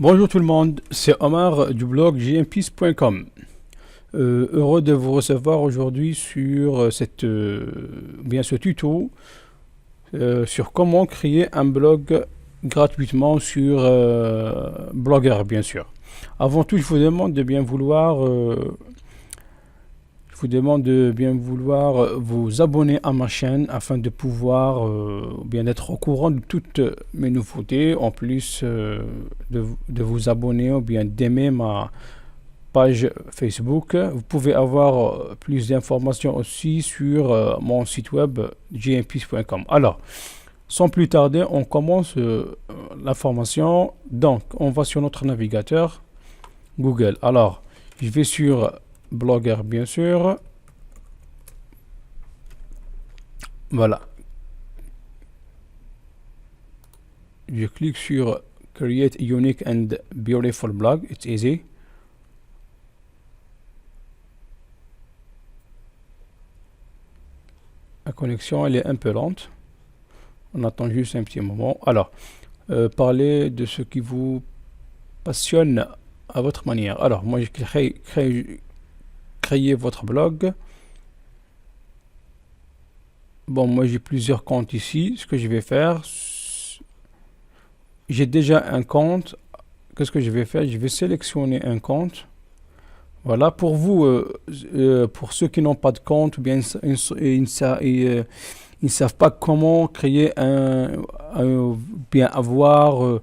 Bonjour tout le monde, c'est Omar du blog jmpeace.com. Heureux de vous recevoir aujourd'hui sur ce tuto sur comment créer un blog gratuitement sur Blogger, bien sûr. Avant tout, je vous demande de bien vouloir vous abonner à ma chaîne afin de pouvoir bien être au courant de toutes mes nouveautés, en plus de vous abonner ou bien d'aimer ma page Facebook. Vous pouvez avoir plus d'informations aussi sur mon site web jmpeace.com. Alors, sans plus tarder, on commence la formation. Donc, on va sur notre navigateur Google. Alors, je vais sur Blogger, bien sûr. Voilà. Je clique sur Create a Unique and Beautiful Blog. It's easy. La connexion, elle est un peu lente. On attend juste un petit moment. Alors, parlez de ce qui vous passionne à votre manière. Alors, moi, j'ai créé votre blog. Bon, moi, j'ai plusieurs comptes ici. Ce que je vais faire, j'ai déjà un compte. Qu'est-ce que je vais faire? Je vais sélectionner un compte. Voilà, pour vous, pour ceux qui n'ont pas de compte, ou bien ils ne savent pas comment créer bien avoir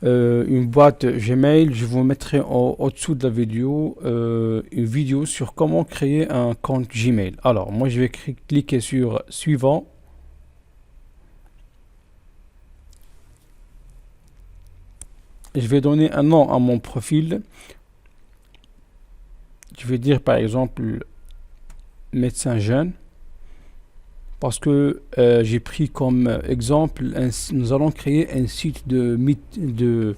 une boîte Gmail, je vous mettrai au-dessous de la vidéo une vidéo sur comment créer un compte Gmail. Alors, moi, je vais cliquer sur Suivant. Je vais donner un nom à mon profil. Je vais dire par exemple médecin jeune, parce que j'ai pris comme exemple, nous allons créer un site de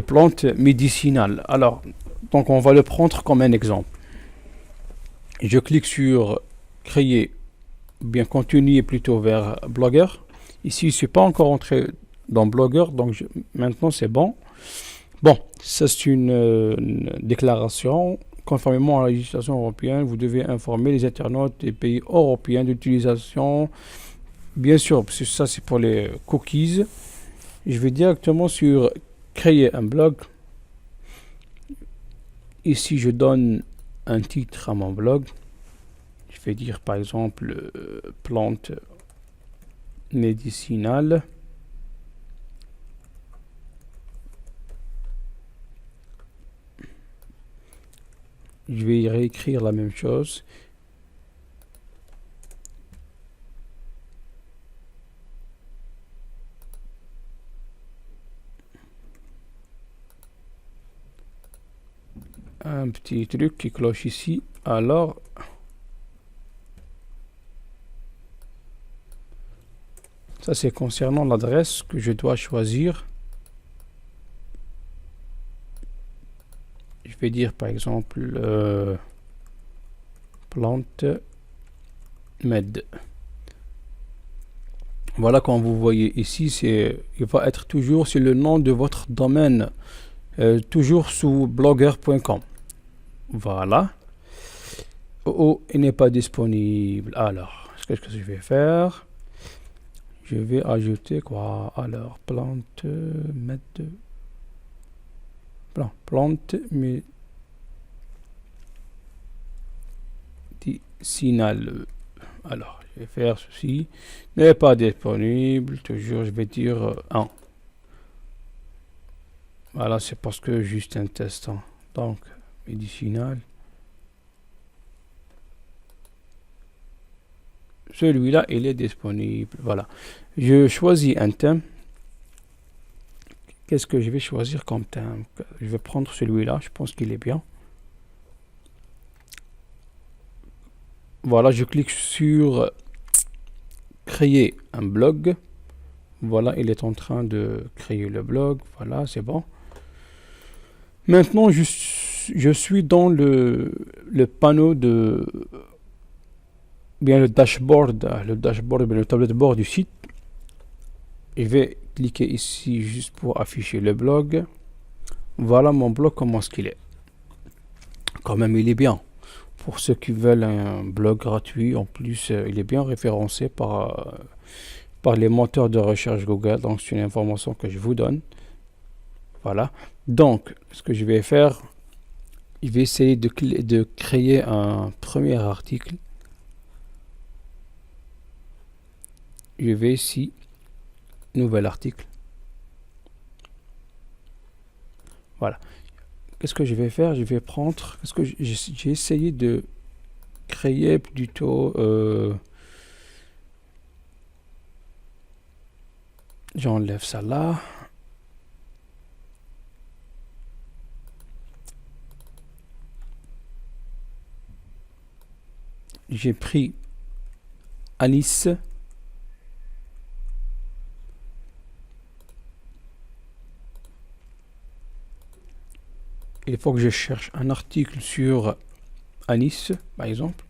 plantes médicinales. Alors, donc on va le prendre comme un exemple. Je clique sur créer, bien continuer plutôt vers Blogger. Ici, je ne suis pas encore entré dans Blogger, donc maintenant c'est bon. Bon, ça c'est une déclaration. Conformément à la législation européenne, vous devez informer les internautes des pays européens d'utilisation. Bien sûr, parce que ça c'est pour les cookies. Je vais directement sur créer un blog. Ici, je donne un titre à mon blog. Je vais dire par exemple plantes médicinales. Je vais y réécrire la même chose. Un petit truc qui cloche ici. Alors, ça c'est concernant l'adresse que je dois choisir. Je vais dire par exemple plante med. Voilà, comme vous voyez ici, il va être toujours sur le nom de votre domaine, toujours sous blogger.com. Voilà. Oh, il n'est pas disponible. Alors, qu'est-ce que je vais faire? Je vais ajouter quoi? Alors, plante med. Plante médicinale. Alors, je vais faire ceci. N'est pas disponible. Toujours, je vais dire 1. Voilà, c'est parce que juste un test. Donc, médicinal. Celui-là, il est disponible. Voilà. Je choisis un thème. Qu'est-ce que je vais choisir comme thème? Je vais prendre celui-là. Je pense qu'il est bien. Voilà, je clique sur créer un blog. Voilà, il est en train de créer le blog. Voilà, c'est bon. Maintenant, je suis dans le panneau de bien le dashboard, le tableau de bord du site. Je vais cliquer ici juste pour afficher le blog. Voilà mon blog, comment est-ce qu'il est. Quand même, il est bien. Pour ceux qui veulent un blog gratuit, en plus, il est bien référencé par les moteurs de recherche Google. Donc, c'est une information que je vous donne. Voilà. Donc, ce que je vais faire, je vais essayer de créer un premier article. Je vais ici, nouvel article. Voilà. Qu'est-ce que je vais faire? Je vais prendre, qu'est-ce que j'ai essayé de créer plutôt, j'enlève ça là. J'ai pris Alice. Il faut que je cherche un article sur Alice, par exemple.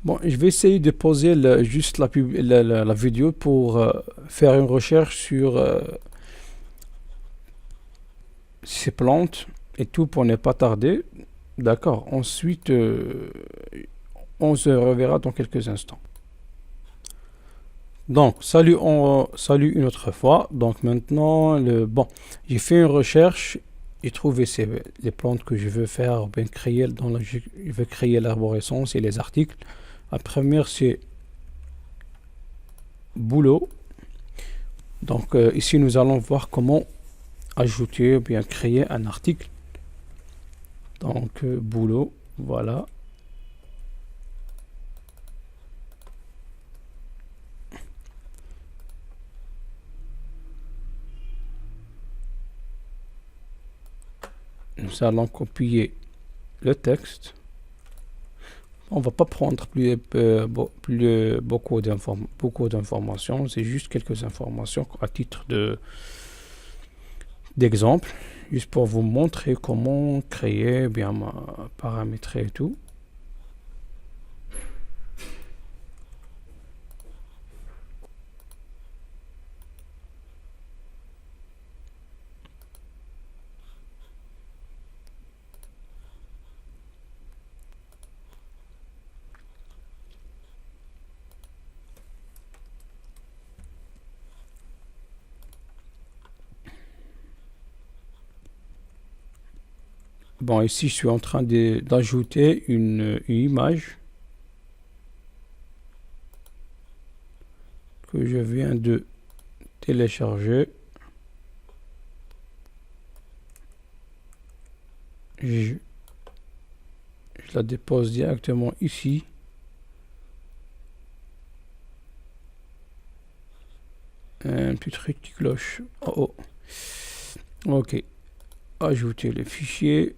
Bon, je vais essayer de poser juste la vidéo pour faire une recherche sur ces plantes et tout pour ne pas tarder. D'accord. Ensuite, on se reverra dans quelques instants. Donc, salut une autre fois. Donc maintenant, bon, j'ai fait une recherche. J'ai trouvé les plantes que je veux faire, bien créer je veux créer l'arborescence et les articles. La première, c'est boulot. Donc ici, nous allons voir comment ajouter ou bien créer un article. Donc boulot, voilà. Nous allons copier le texte. On va pas prendre beaucoup d'informations, c'est juste quelques informations à titre d'exemple, juste pour vous montrer comment créer, bien paramétrer et tout. Bon, ici, je suis en train d'ajouter une image que je viens de télécharger. Je la dépose directement ici. Un petit truc qui cloche. Oh, ok. Ajouter le fichier.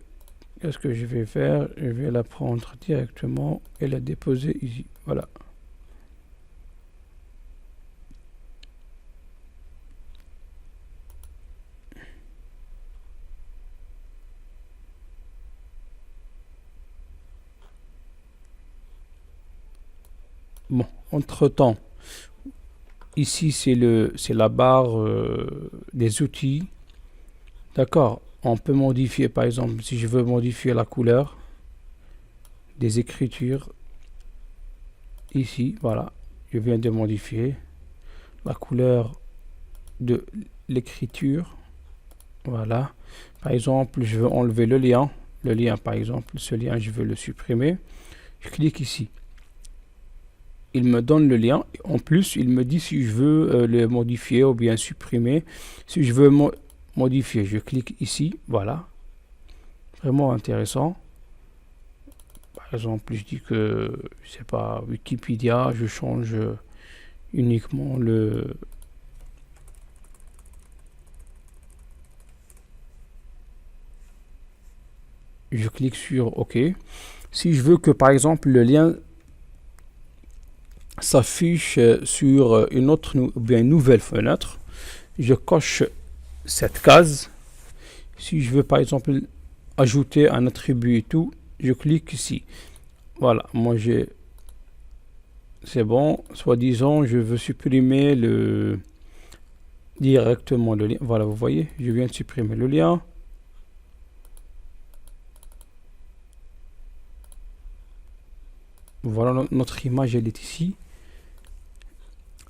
Qu'est-ce que je vais faire? Je vais la prendre directement et la déposer ici. Voilà. Bon, entre-temps, ici c'est la barre des outils. D'accord. On peut modifier, par exemple, si je veux modifier la couleur des écritures, ici, voilà, je viens de modifier la couleur de l'écriture, voilà. Par exemple, je veux enlever le lien, par exemple, ce lien, je veux le supprimer. Je clique ici. Il me donne le lien. En plus, il me dit si je veux le modifier ou bien supprimer. Si je veux modifier, je clique ici, voilà. Vraiment intéressant. Par exemple, je dis que, je sais pas, Wikipédia, je change uniquement je clique sur OK. Si je veux que, par exemple, le lien s'affiche sur une autre ou bien une nouvelle fenêtre, je coche cette case Si je veux par exemple ajouter un attribut et tout, je clique ici. Voilà, moi j'ai... C'est bon, soi-disant, je veux supprimer directement le lien. Voilà, vous voyez, je viens de supprimer le lien. Voilà, notre image, elle est ici.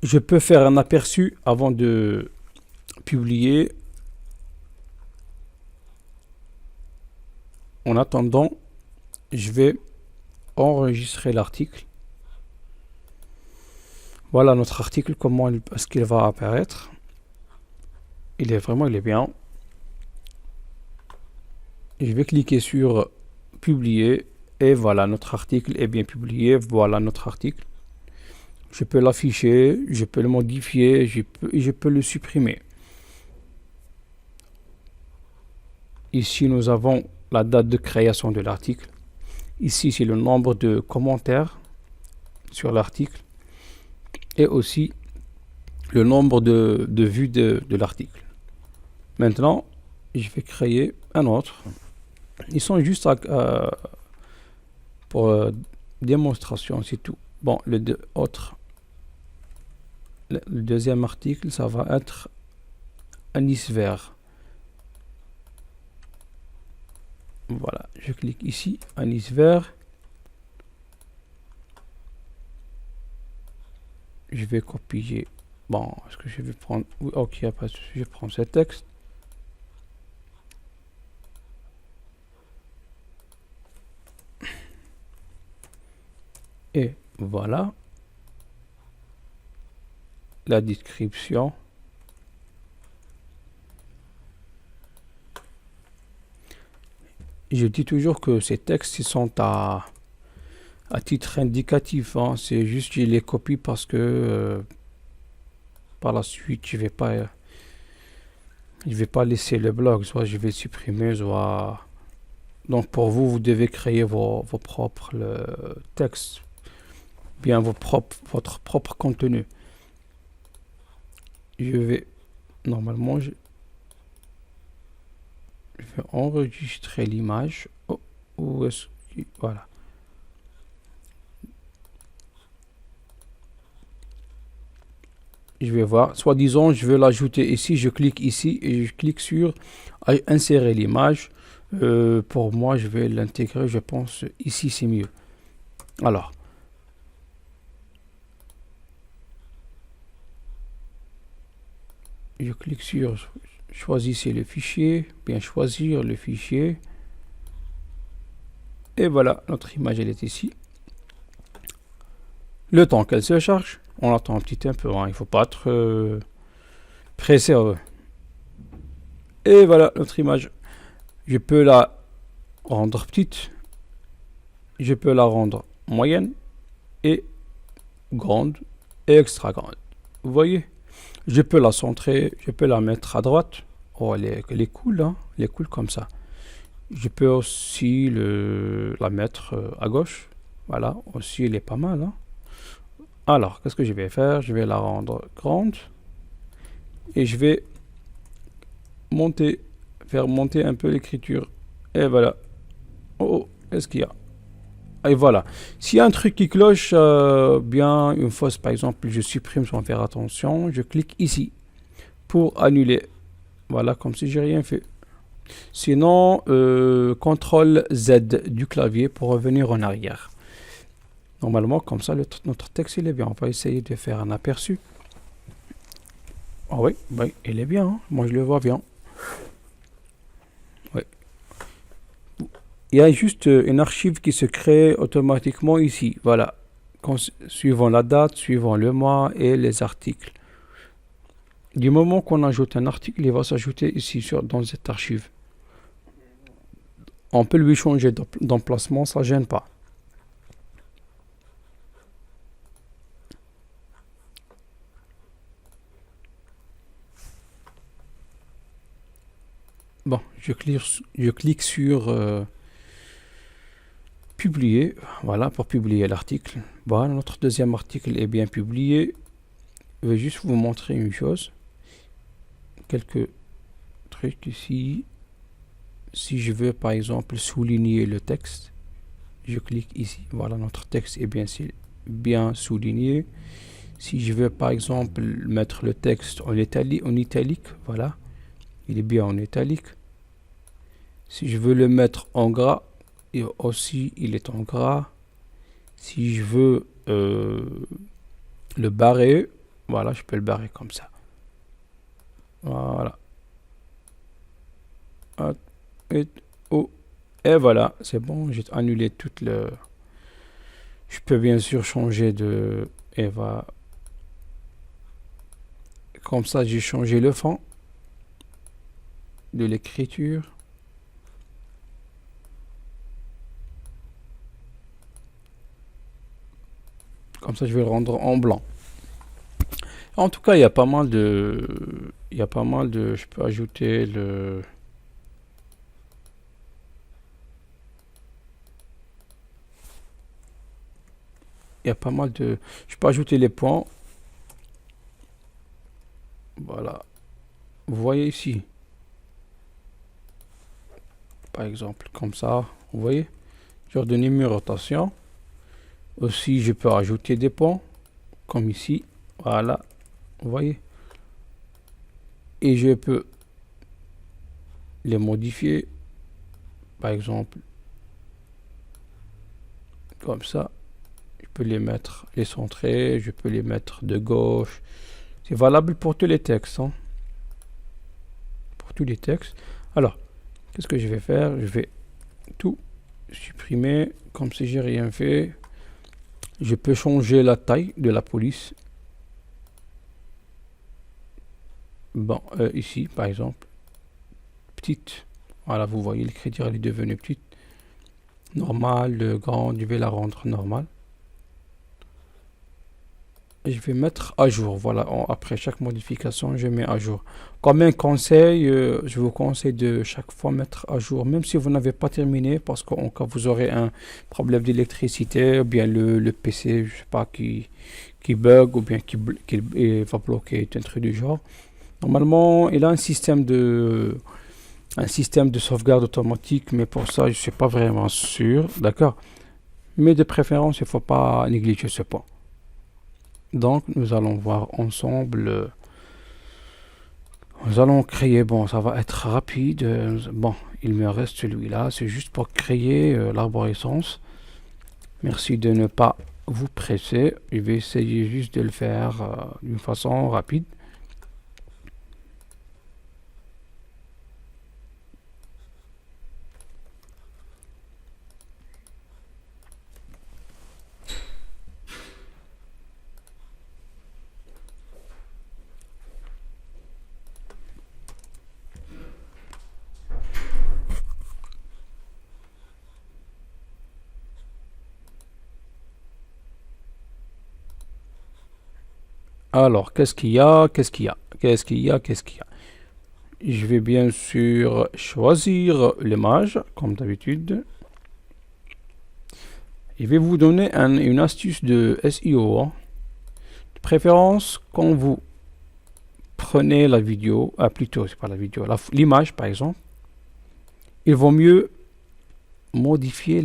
Je peux faire un aperçu avant de publier. En attendant, je vais enregistrer l'article. Voilà notre article, comment est-ce qu'il va apparaître. Il est bien. Je vais cliquer sur publier et voilà, notre article est bien publié. Voilà notre article. Je peux l'afficher, je peux le modifier, je peux le supprimer. Ici, nous avons la date de création de l'article. Ici, c'est le nombre de commentaires sur l'article et aussi le nombre de vues de l'article. Maintenant, je vais créer un autre. Ils sont juste pour démonstration, c'est tout. Bon, le deuxième article, ça va être un iceberg. Voilà, je clique ici, un iceberg. Je vais copier. Bon, est-ce que je vais prendre... Oui, ok, pas de souci, je prends ce texte. Et voilà. La description. Je dis toujours que ces textes ils sont à titre indicatif. Hein. C'est juste je les copie parce que par la suite je vais pas laisser le blog. Soit je vais le supprimer, soit... Donc pour vous, vous devez créer vos propres textes, bien votre propre contenu. Je vais normalement je vais enregistrer l'image. Oh, où est-ce que voilà. Je vais voir, soi-disant, je veux l'ajouter ici, je clique ici et je clique sur insérer l'image. Pour moi, je vais l'intégrer, je pense, ici, c'est mieux. Alors, je clique sur choisissez le fichier, bien choisir le fichier. Et voilà, notre image, elle est ici. Le temps qu'elle se charge, on attend un petit peu, hein, il ne faut pas être pressé. Et voilà notre image. Je peux la rendre petite, je peux la rendre moyenne et grande et extra grande. Vous voyez, je peux la centrer, je peux la mettre à droite. Oh, elle est cool, hein, elle est cool comme ça. Je peux aussi la mettre à gauche. Voilà, aussi elle est pas mal. Hein. Alors, qu'est-ce que je vais faire? Je vais la rendre grande et je vais faire monter un peu l'écriture. Et voilà. Oh, qu'est-ce qu'il y a? Et voilà. S'il y a un truc qui cloche, bien une fois, par exemple, je supprime sans faire attention, je clique ici pour annuler. Voilà, comme si j'ai rien fait. Sinon, CTRL Z du clavier pour revenir en arrière. Normalement, comme ça, notre texte, il est bien. On va essayer de faire un aperçu. Ah oui, oui, il est bien. Hein. Moi, je le vois bien. Oui. Il y a juste une archive qui se crée automatiquement ici. Voilà. Suivant la date, suivant le mois et les articles. Du moment qu'on ajoute un article, il va s'ajouter ici dans cette archive. On peut lui changer d'emplacement, ça ne gêne pas. Bon, je clique sur publier, voilà, pour publier l'article. Voilà, notre deuxième article est bien publié. Je vais juste vous montrer une chose. Quelques trucs ici. si je veux par exemple souligner le texte, je clique ici. Voilà, notre texte est bien souligné. Si je veux par exemple mettre le texte en italique, voilà, il est bien en italique. Si je veux le mettre en gras, et aussi il est en gras. Si je veux le barrer, voilà, je peux le barrer comme ça. Voilà. Et, oh, et voilà, c'est bon, j'ai annulé toute le... Je peux bien sûr changer de... Et voilà. Comme ça, j'ai changé le fond de l'écriture. Comme ça, je vais le rendre en blanc. En tout cas, il y a pas mal de... Il y a pas mal de... Je peux ajouter le... Il y a pas mal de... Je peux ajouter les points. Voilà. Vous voyez ici. Par exemple, comme ça. Vous voyez? Genre de numérotation. Aussi, je peux ajouter des points. Comme ici. Voilà. Vous voyez? Et je peux les modifier. Par exemple. Comme ça. Je peux les mettre, les centrer. Je peux les mettre de gauche. C'est valable pour tous les textes. Hein. Pour tous les textes. Alors, qu'est-ce que je vais faire? Je vais tout supprimer. Comme si j'ai rien fait. Je peux changer la taille de la police. Bon, ici, par exemple. Petite. Voilà, vous voyez, l'écriture est devenue petite. Normale, grande, je vais la rendre normale. Je vais mettre à jour. Voilà, après chaque modification, je mets à jour. Comme un conseil, je vous conseille de chaque fois mettre à jour, même si vous n'avez pas terminé, parce qu'en cas vous aurez un problème d'électricité, ou bien le PC, je sais pas, qui bug, ou bien qui va bloquer, un truc du genre. Normalement, il a un système de sauvegarde automatique, mais pour ça, je suis pas vraiment sûr, d'accord? Mais de préférence, il faut pas négliger ce point. Donc, nous allons voir ensemble. Nous allons créer. Bon, ça va être rapide. Bon, il me reste celui-là. C'est juste pour créer l'arborescence. Merci de ne pas vous presser. Je vais essayer juste de le faire d'une façon rapide. Alors, qu'est-ce qu'il y a? Qu'est-ce qu'il y a? Qu'est-ce qu'il y a? Qu'est-ce qu'il y a? Je vais bien sûr choisir l'image, comme d'habitude. Je vais vous donner une astuce de SEO. Hein. De préférence, quand vous prenez la vidéo, plutôt, c'est pas la vidéo, l'image par exemple, il vaut mieux modifier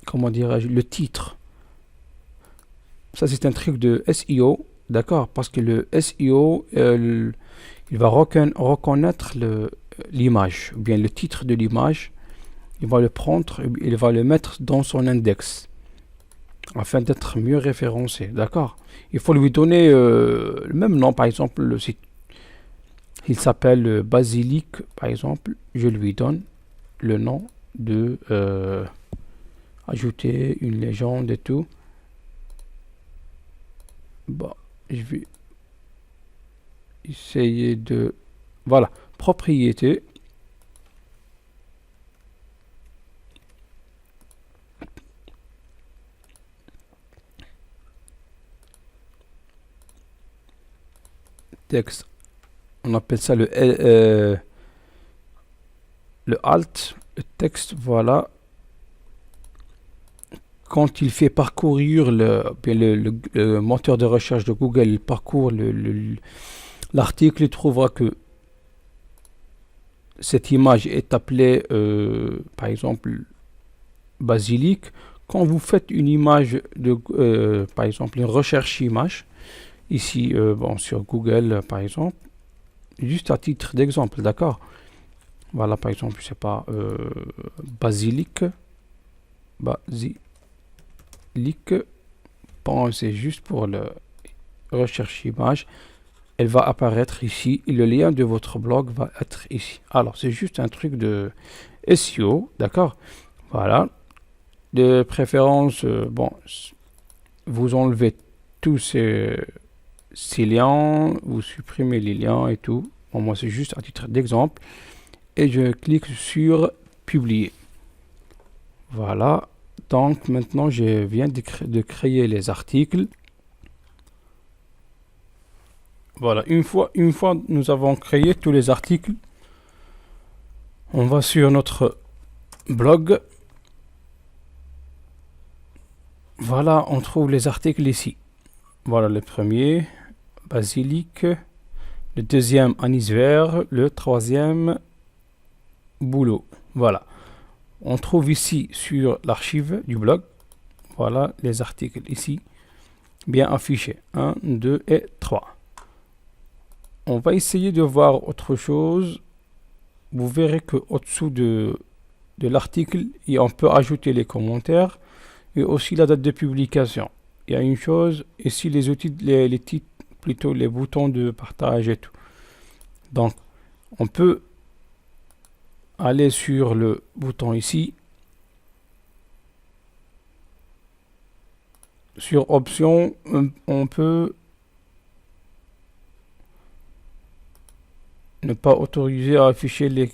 comment dirais-je, le titre. Ça, c'est un truc de SEO, d'accord? Parce que le SEO, il va reconnaître l'image, ou bien le titre de l'image. Il va le prendre, il va le mettre dans son index, afin d'être mieux référencé, d'accord? Il faut lui donner le même nom, par exemple, le site. Il s'appelle Basilic, par exemple. Je lui donne le nom de ajouter une légende et tout. Bon, je vais essayer de... Voilà, propriété. Texte. On appelle ça le alt, le texte, voilà. Quand il fait parcourir le moteur de recherche de Google, il parcourt l'article, il trouvera que cette image est appelée, par exemple, basilic. Quand vous faites une image de, par exemple, une recherche image, ici, bon, sur Google, par exemple, juste à titre d'exemple, d'accord? Voilà, par exemple, je sais pas, basilic, basilic, bon, c'est juste pour le recherche image. Elle va apparaître ici et le lien de votre blog va être ici. Alors, c'est juste un truc de SEO, d'accord? Voilà. De préférence, bon, vous enlevez tous ces liens, vous supprimez les liens et tout. Bon, moi, c'est juste à titre d'exemple. Et je clique sur publier. Voilà. Donc, maintenant, je viens de créer les articles. Voilà. Une fois nous avons créé tous les articles, on va sur notre blog. Voilà, on trouve les articles ici. Voilà le premier, basilic. Le deuxième, anis vert. Le troisième, boulot. Voilà. On trouve ici sur l'archive du blog. Voilà les articles ici. Bien affichés. 1, 2 et 3. On va essayer de voir autre chose. Vous verrez que au-dessous de l'article, on peut ajouter les commentaires et aussi la date de publication. Il y a une chose, ici les outils, les titres, plutôt les boutons de partage et tout. Donc, on peut aller sur le bouton ici, sur options, on peut ne pas autoriser à afficher les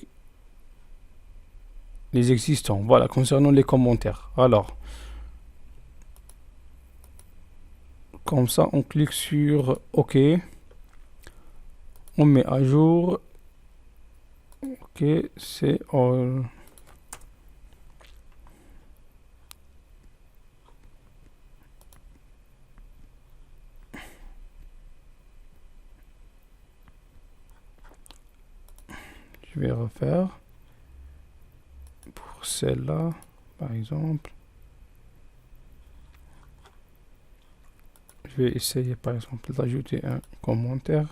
existants. Voilà, concernant les commentaires. Alors, comme ça, on clique sur OK. On met à jour. OK, c'est all. Je vais refaire pour celle-là, par exemple. Je vais essayer, par exemple, d'ajouter un commentaire.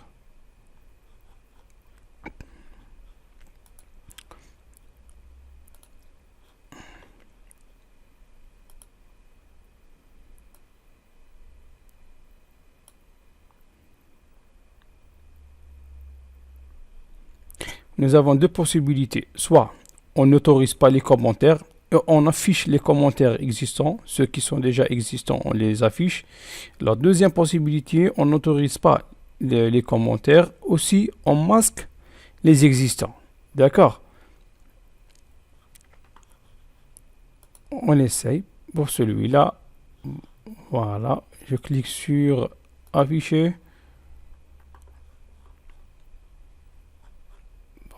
Nous avons deux possibilités. Soit on n'autorise pas les commentaires et on affiche les commentaires existants. Ceux qui sont déjà existants, on les affiche. La deuxième possibilité, on n'autorise pas les commentaires. Aussi, on masque les existants. D'accord? On essaye pour celui-là. Voilà. Je clique sur afficher.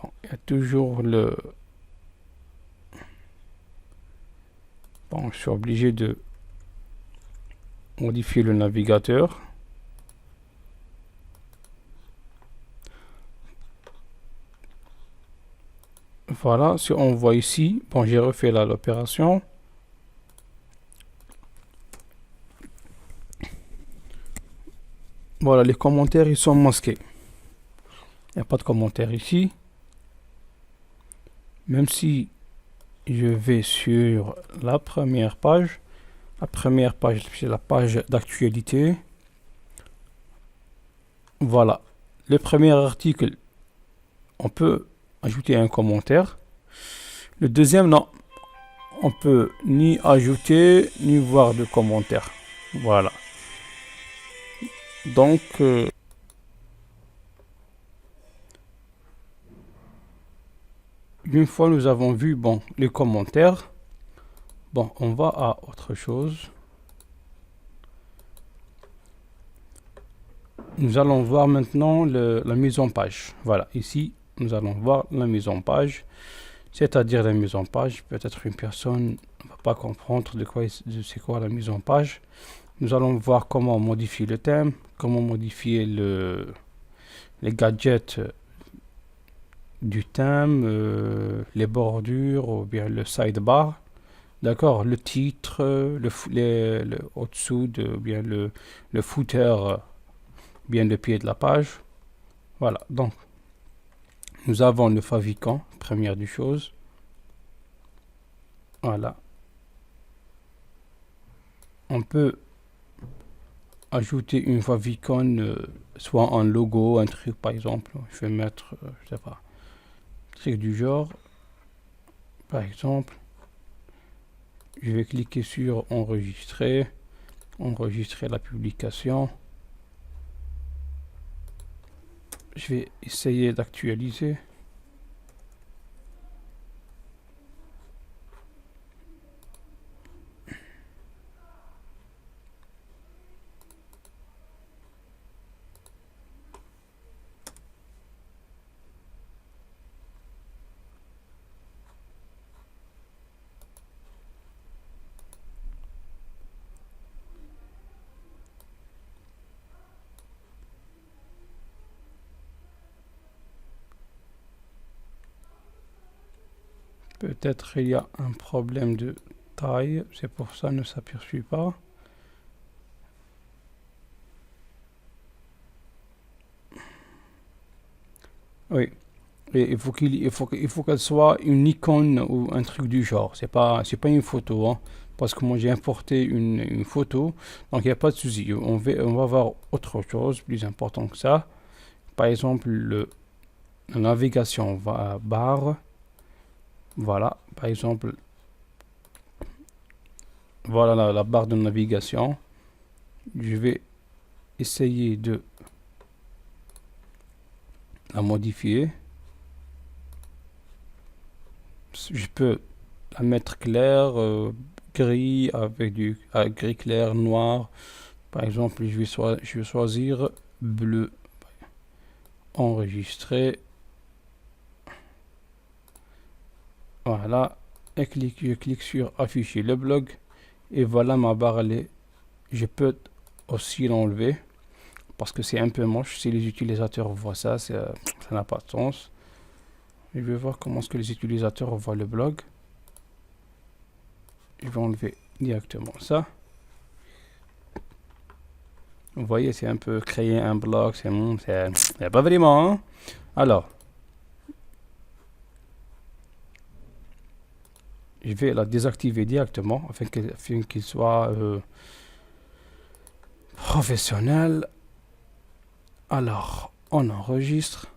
Bon, il y a toujours le... Bon, je suis obligé de modifier le navigateur. Voilà, si on voit ici, bon, j'ai refait là l'opération. Voilà, les commentaires, ils sont masqués. Il n'y a pas de commentaires ici. Même si je vais sur la première page, c'est la page d'actualité. Voilà, le premier article, on peut ajouter un commentaire. Le deuxième, non. On peut ni ajouter, ni voir de commentaires. Voilà. Donc, une fois nous avons vu, bon, les commentaires, bon, on va à autre chose. Nous allons voir maintenant la mise en page. Voilà, ici, nous allons voir la mise en page. C'est-à-dire la mise en page, peut-être une personne ne va pas comprendre c'est quoi la mise en page. Nous allons voir comment modifier le thème, comment modifier les gadgets du thème, les bordures ou bien le sidebar. D'accord, le titre, au-dessous de bien le footer, bien le pied de la page. Voilà, donc nous avons le favicon, première des choses. Voilà. On peut ajouter une favicon, soit en logo, un truc par exemple. Je vais mettre, je sais pas, truc du genre. Par exemple, je vais cliquer sur enregistrer, enregistrer la publication. Je vais essayer d'actualiser. Peut-être il y a un problème de taille, c'est pour ça ne s'aperçoit pas. Oui, et il faut qu'elle soit une icône ou un truc du genre. C'est pas une photo, hein, parce que moi j'ai importé une photo, donc il n'y a pas de souci. On va voir autre chose plus important que ça. Par exemple, la navigation va barre. Voilà, par exemple, voilà la barre de navigation. Je vais essayer de la modifier. Je peux la mettre claire, gris avec du gris clair, noir. Par exemple, je vais choisir bleu. Enregistrer. Voilà. Et je clique sur afficher le blog. Et voilà ma barre. Je peux aussi l'enlever parce que c'est un peu moche. Si les utilisateurs voient ça, ça n'a pas de sens. Je vais voir comment est-ce que les utilisateurs voient le blog. Je vais enlever directement ça. Vous voyez, c'est un peu créer un blog, c'est pas vraiment. Hein. Alors, je vais la désactiver directement afin qu'il soit professionnel. Alors, on enregistre,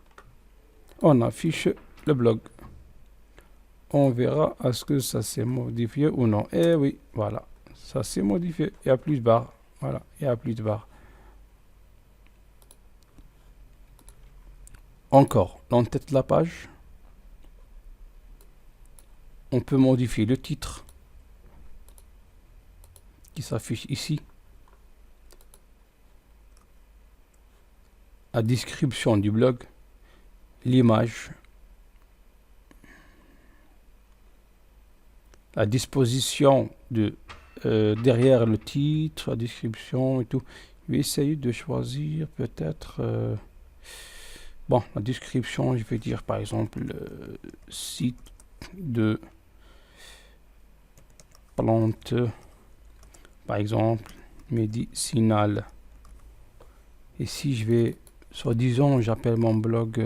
on affiche le blog. On verra est-ce que ça s'est modifié ou non. Eh oui, voilà, ça s'est modifié. Il n'y a plus de barre. Voilà, il n'y a plus de barre. Encore, l'entête de la page. On peut modifier le titre qui s'affiche ici. La description du blog. L'image. La disposition de derrière le titre, la description et tout. Je vais essayer de choisir peut-être... bon, la description, je vais dire par exemple site de plantes, par exemple, médicinale. Et si je vais, soi-disant, j'appelle mon blog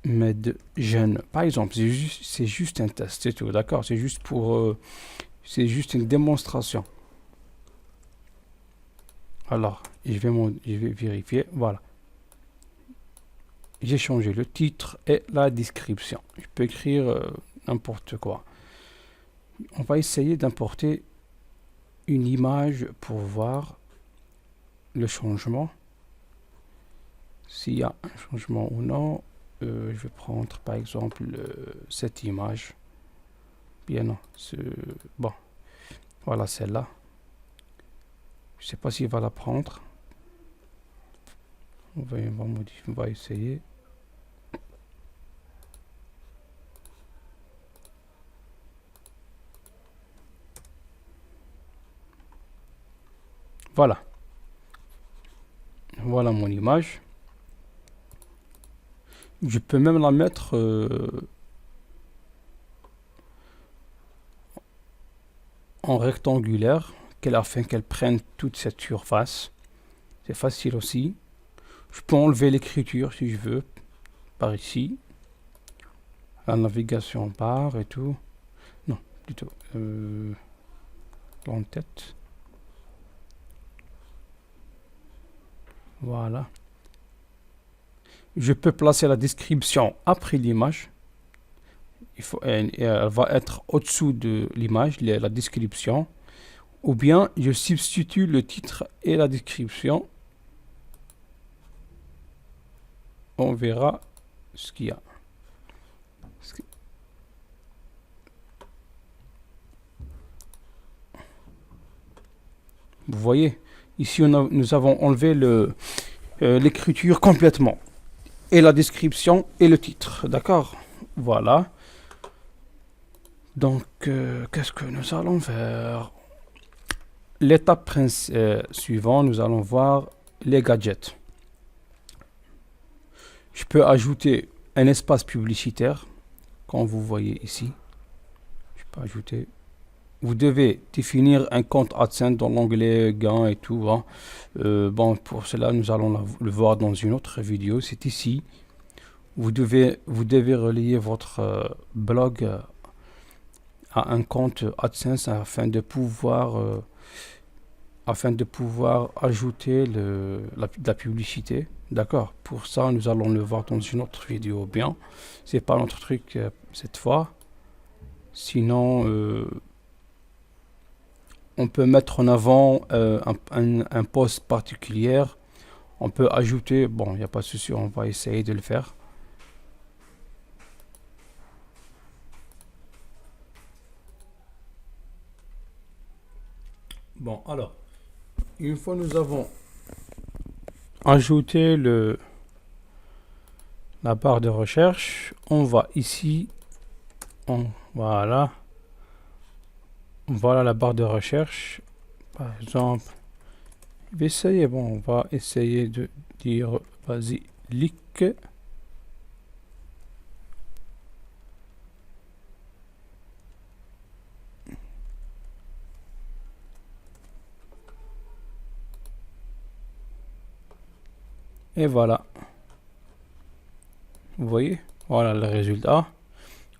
MedGen. Par exemple, c'est juste un test, c'est tout, d'accord? C'est juste pour, c'est juste une démonstration. Alors, je vais vérifier, voilà. J'ai changé le titre et la description. Je peux écrire n'importe quoi. On va essayer d'importer une image pour voir le changement. S'il y a un changement ou non, je vais prendre par exemple cette image. Bien non, bon, voilà celle-là. Je ne sais pas s'il va la prendre. On va essayer. Voilà. Voilà mon image. Je peux même la mettre en rectangulaire, afin qu'elle prenne toute cette surface. C'est facile aussi. Je peux enlever l'écriture si je veux, par ici. La navigation barre et tout. Non, plutôt l'en-tête. Voilà. Je peux placer la description après l'image. Elle va être au-dessous de l'image, la description. Ou bien je substitue le titre et la description. On verra ce qu'il y a. Vous voyez, ici nous avons enlevé l'écriture complètement. Et la description et le titre. D'accord? Voilà. Donc, qu'est-ce que nous allons faire? L'étape suivante, nous allons voir les gadgets. Je peux ajouter un espace publicitaire, comme vous voyez ici. Je peux ajouter. Vous devez définir un compte AdSense dans l'onglet gain et tout. Hein. Bon, pour cela, nous allons le voir dans une autre vidéo. C'est ici. Vous devez relier votre blog à un compte AdSense afin de pouvoir ajouter la publicité. D'accord. Pour ça, nous allons le voir dans une autre vidéo. Bien, c'est pas notre truc cette fois. Sinon, on peut mettre en avant un post particulier. On peut ajouter. Bon, il n'y a pas de souci. On va essayer de le faire. Bon, alors, une fois nous avons ajouté la barre de recherche, on va ici, voilà la barre de recherche. Par exemple, je vais essayer, on va essayer de dire basilic. Et voilà. Vous voyez, voilà le résultat.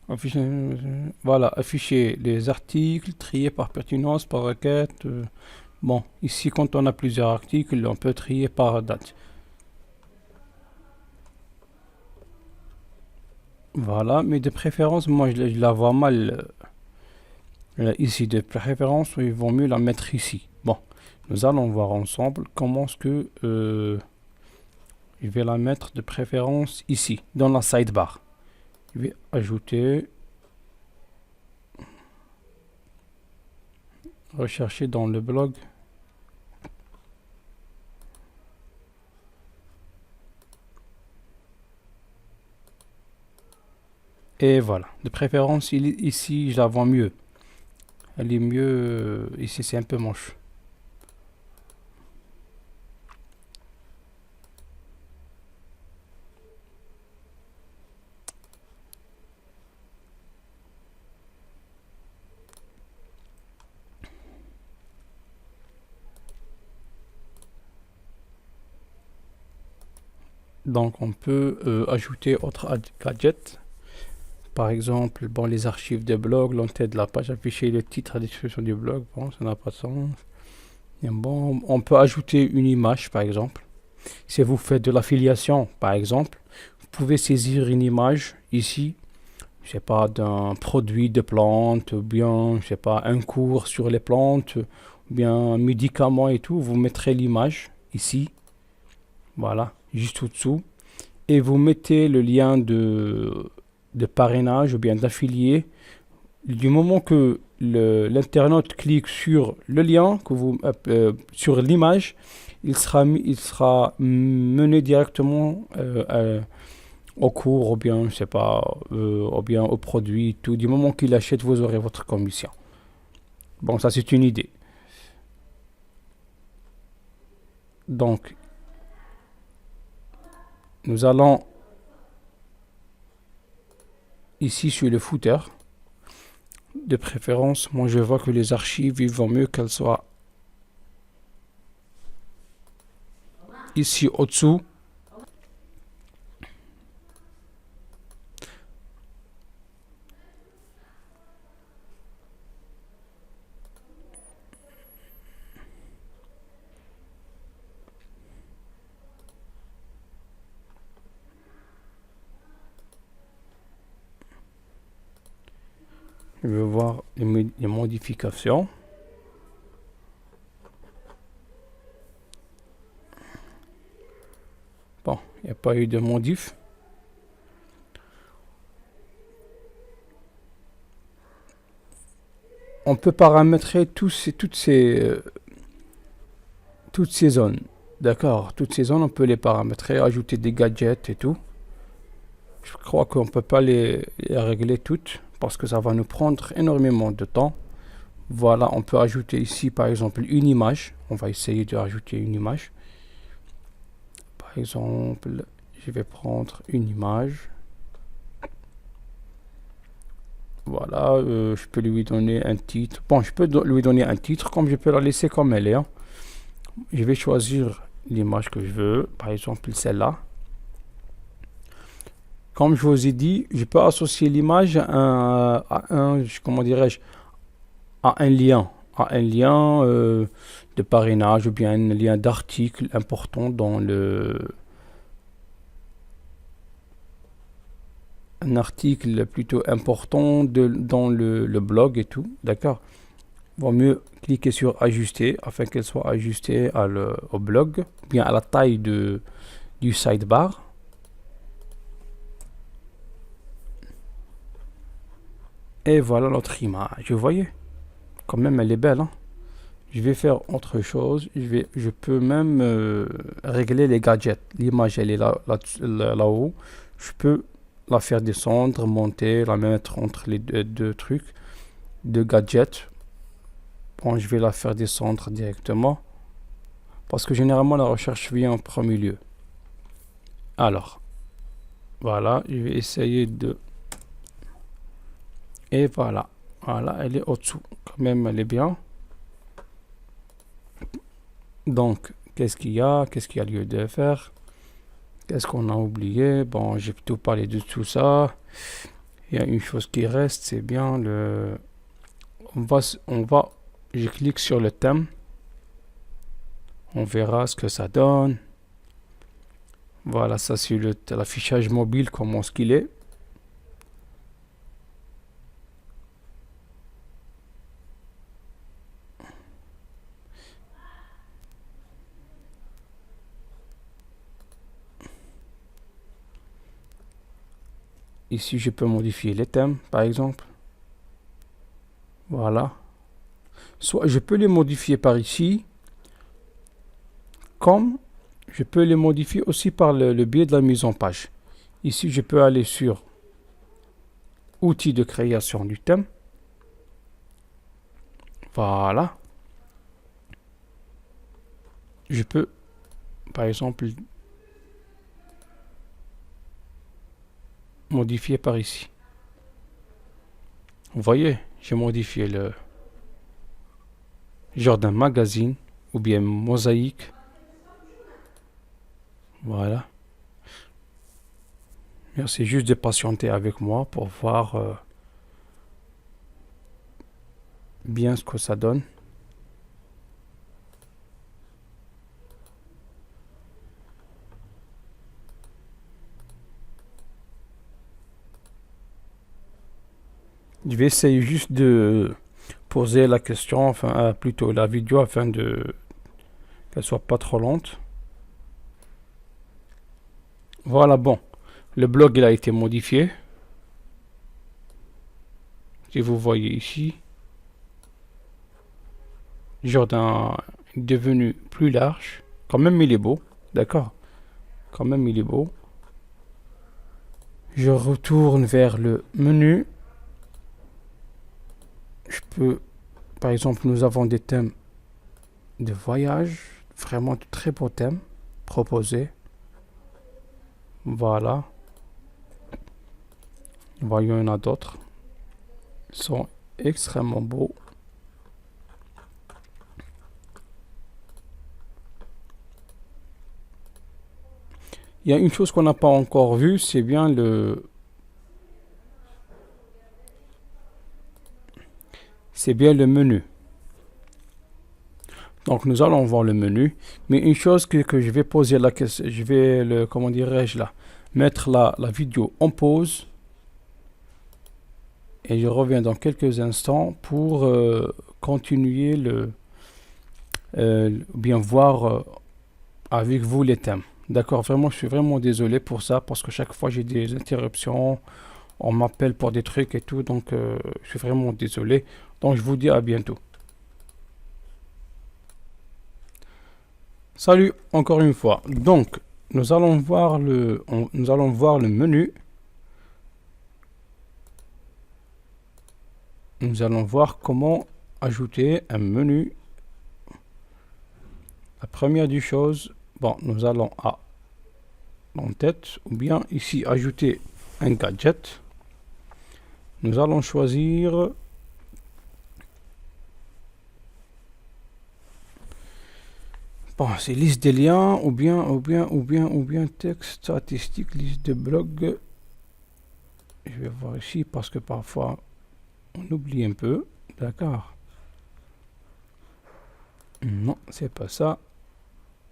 Afficher les articles, trier par pertinence, par requête. Bon, ici, quand on a plusieurs articles, on peut trier par date. Voilà, mais de préférence, moi, je la vois mal ici. De préférence, il vaut mieux la mettre ici. Bon, nous allons voir ensemble comment est-ce que je vais la mettre de préférence ici, dans la sidebar. Je vais ajouter, rechercher dans le blog. Et voilà, de préférence ici, je la vois mieux. Elle est mieux, ici c'est un peu moche. Donc on peut ajouter autre gadget. Par exemple, bon, les archives de blog, l'entête de la page, afficher le titre, la description du blog. Bon, ça n'a pas de sens. Et bon, on peut ajouter une image, par exemple. Si vous faites de l'affiliation, par exemple, vous pouvez saisir une image ici, je sais pas, d'un produit de plantes, ou bien, je sais pas, un cours sur les plantes, ou bien un médicament et tout. Vous mettrez l'image ici, voilà, juste au-dessous, et vous mettez le lien de parrainage ou bien d'affilié. Du moment que l'internaute clique sur le lien, sur l'image, il sera mené directement au cours ou bien, je sais pas, ou bien au produit. Tout du moment qu'il achète, vous aurez votre commission. Bon, ça c'est une idée. Donc, nous allons ici sur le footer. De préférence, moi je vois que les archives, il vaut mieux qu'elles soient ici au-dessous. Je vais voir les modifications. Bon, il n'y a pas eu de modif. On peut paramétrer toutes ces zones. D'accord, toutes ces zones, on peut les paramétrer, ajouter des gadgets et tout. Je crois qu'on ne peut pas les régler toutes parce que ça va nous prendre énormément de temps. Voilà, on peut ajouter ici par exemple une image. On va essayer de rajouter une image. Par exemple, je vais prendre une image. Voilà, je peux lui donner un titre. Bon, je peux lui donner un titre comme je peux la laisser comme elle est. Hein. Je vais choisir l'image que je veux, par exemple celle-là. Comme je vous ai dit, je peux associer l'image à un, comment dirais-je, à un lien, de parrainage ou bien un lien d'article important dans un article plutôt important dans le blog et tout, d'accord. Vaut mieux cliquer sur ajuster afin qu'elle soit ajustée au blog, bien à la taille du sidebar. Et voilà notre image, vous voyez, quand même elle est belle. Hein. Je vais faire autre chose, je peux même régler les gadgets. L'image elle est là-haut, je peux la faire descendre, monter, la mettre entre les deux trucs, deux gadgets. Bon, je vais la faire descendre directement, parce que généralement la recherche vient en premier lieu. Alors, voilà, je vais essayer de... Et voilà, voilà, elle est au-dessous. Quand même, elle est bien. Donc, qu'est-ce qu'il y a lieu de faire? Qu'est-ce qu'on a oublié? Bon, j'ai plutôt parlé de tout ça. Il y a une chose qui reste, c'est bien le... Je clique sur le thème. On verra ce que ça donne. Voilà, ça c'est l'affichage mobile, comment ce qu'il est. Ici, je peux modifier les thèmes, par exemple. Voilà. Soit je peux les modifier par ici, comme je peux les modifier aussi par le biais de la mise en page. Ici, je peux aller sur outils de création du thème. Voilà. Je peux, par exemple, modifier par ici. Vous voyez, j'ai modifié le genre d'un magazine ou bien mosaïque. Voilà. Merci juste de patienter avec moi pour voir bien ce que ça donne. Je vais essayer juste de poser la question, enfin plutôt la vidéo afin de qu'elle soit pas trop lente. Voilà, bon. Le blog il a été modifié. Si vous voyez ici, Jordan est devenu plus large. Quand même il est beau, d'accord. Quand même il est beau. Je retourne vers le menu. Je peux, par exemple, nous avons des thèmes de voyage, vraiment de très beaux thèmes proposés. Voilà. Voyons, il y en a d'autres. Ils sont extrêmement beaux. Il y a une chose qu'on n'a pas encore vue, c'est bien le menu. Donc nous allons voir le menu, mais une chose que je vais poser la question, je vais le, comment dirais-je là, mettre la vidéo en pause et je reviens dans quelques instants pour continuer bien voir avec vous les thèmes. D'accord, vraiment, je suis vraiment désolé pour ça parce que chaque fois j'ai des interruptions, on m'appelle pour des trucs et tout, donc je suis vraiment désolé. Donc je vous dis à bientôt. Salut encore une fois. Donc nous allons voir le menu. Nous allons voir comment ajouter un menu. La première des choses, bon, nous allons à en-tête ou bien ici ajouter un gadget. Nous allons choisir bon, c'est liste des liens ou bien texte statistique, liste de blog. Je vais voir ici parce que parfois on oublie un peu. D'accord. Non, c'est pas ça.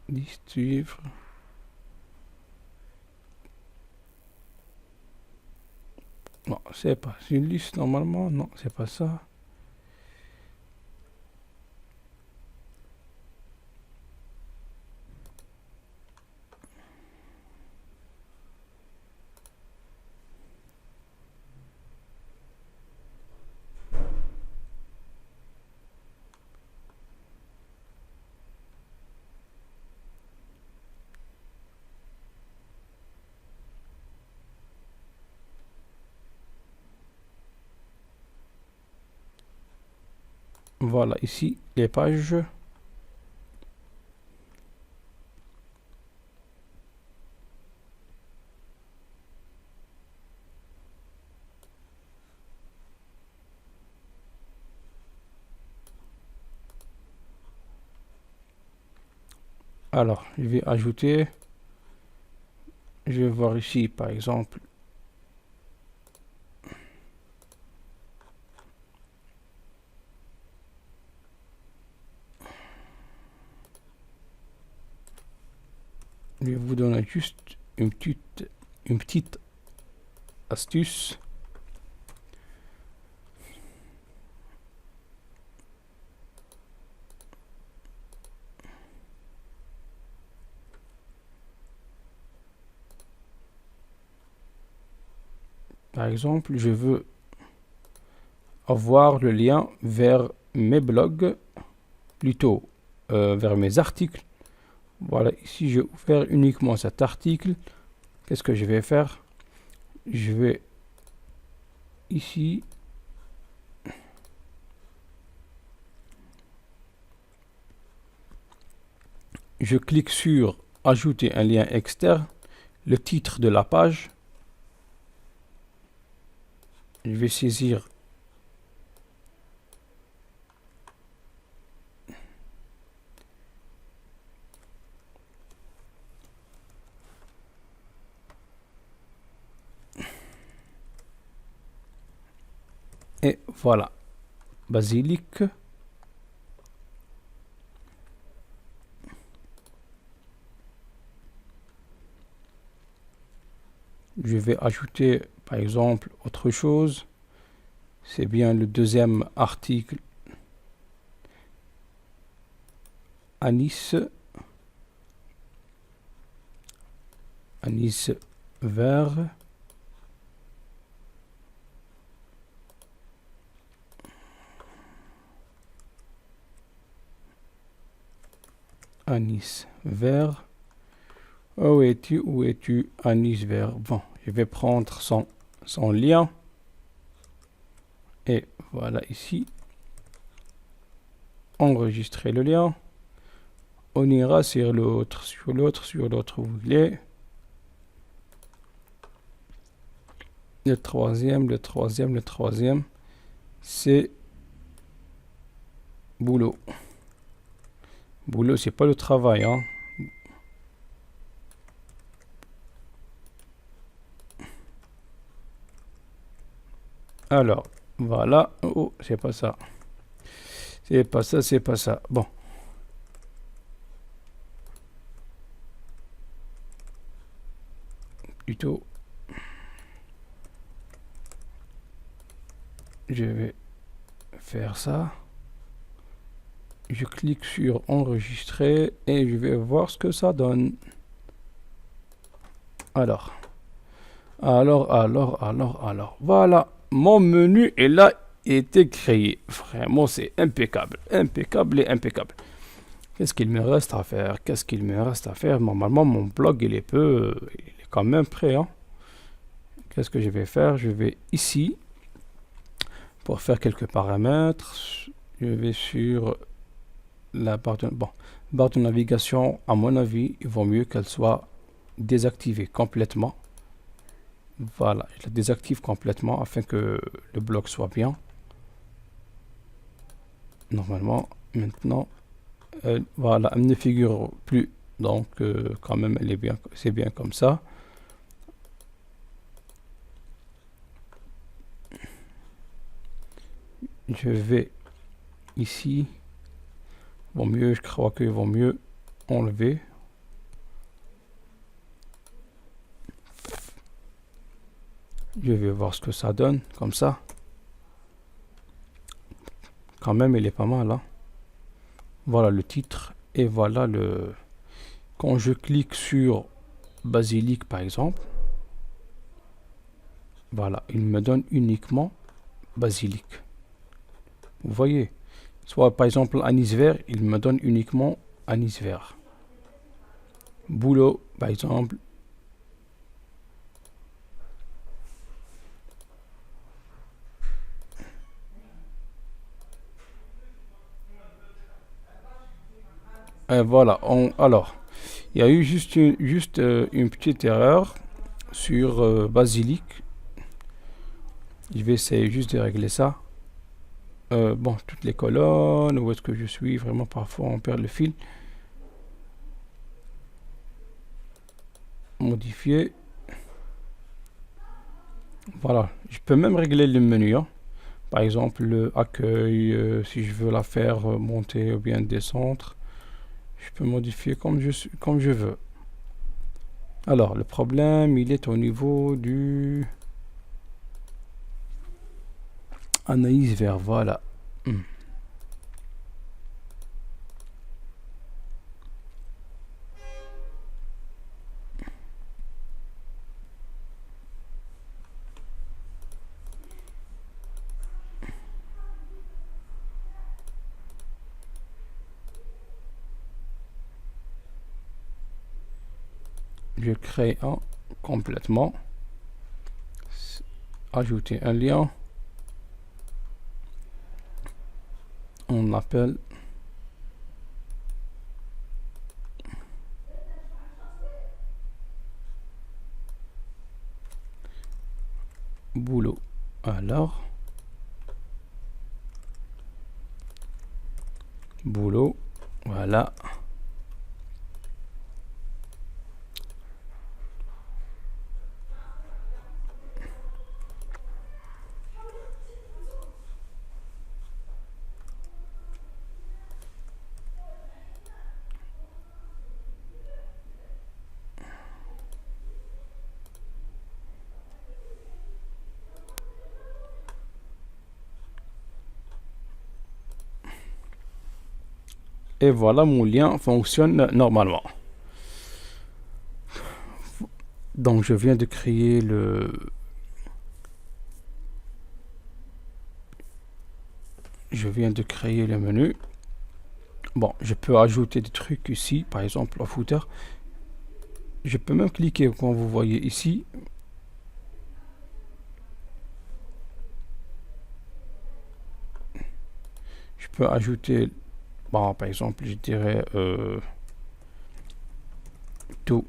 Liste suivre. Non, c'est pas une liste normalement. Non, c'est pas ça. Voilà, ici, les pages. Alors, je vais ajouter. Je vais voir ici, par exemple. Je vais vous donner juste une petite astuce. Par exemple, je veux avoir le lien vers mes blogs, plutôt vers mes articles. Voilà, ici j'ai ouvert uniquement cet article. Qu'est-ce que je vais faire? Je vais ici je clique sur ajouter un lien externe, le titre de la page. Je vais saisir et voilà, basilic. Je vais ajouter par exemple autre chose. C'est bien le deuxième article. Anis vert. Anis vert. Où es-tu, anis vert? Bon, je vais prendre son lien. Et voilà ici. Enregistrer le lien. On ira sur l'autre onglet. le troisième, c'est boulot. Boulot, c'est pas le travail, hein. Alors, voilà. Oh, c'est pas ça. C'est pas ça, c'est pas ça. Bon. Plutôt, je vais faire ça. Je clique sur enregistrer et je vais voir ce que ça donne. Alors. Voilà. Mon menu est là, été créé. Vraiment, c'est impeccable. Impeccable et impeccable. Qu'est-ce qu'il me reste à faire? Qu'est-ce qu'il me reste à faire? Normalement, mon blog, il est quand même prêt, hein. Qu'est-ce que je vais faire? Je vais ici, pour faire quelques paramètres. Je vais sur la barre de navigation. À mon avis, il vaut mieux qu'elle soit désactivée complètement. Voilà, je la désactive complètement afin que le bloc soit bien. Normalement, maintenant, voilà, elle ne figure plus. Donc, quand même, elle est bien, c'est bien comme ça. Je vais ici. Vaut mieux, je crois qu'il vaut mieux enlever. Je vais voir ce que ça donne, comme ça. Quand même, il est pas mal, hein. Voilà le titre. Et voilà le... Quand je clique sur Basilic, par exemple, voilà, il me donne uniquement Basilic. Vous voyez? Soit, par exemple, anis vert, il me donne uniquement anis vert. Boulot, par exemple. Et voilà, alors, il y a eu juste une petite erreur sur Basilic. Je vais essayer juste de régler ça. Bon, toutes les colonnes, où est-ce que je suis? Vraiment, parfois, on perd le fil. Modifier. Voilà, je peux même régler le menu, hein. Par exemple, le accueil, si je veux la faire monter ou bien descendre, je peux modifier comme je veux. Alors, le problème, il est au niveau du analyse vert, voilà. Je crée un complètement. Ajouter un lien. On appelle boulot. Alors, boulot, voilà. Et voilà, mon lien fonctionne normalement. Donc, je viens de créer le... Je viens de créer le menu. Bon, je peux ajouter des trucs ici, par exemple au footer. Je peux même cliquer, comme vous voyez ici. Je peux ajouter, bon, par exemple, je dirais tout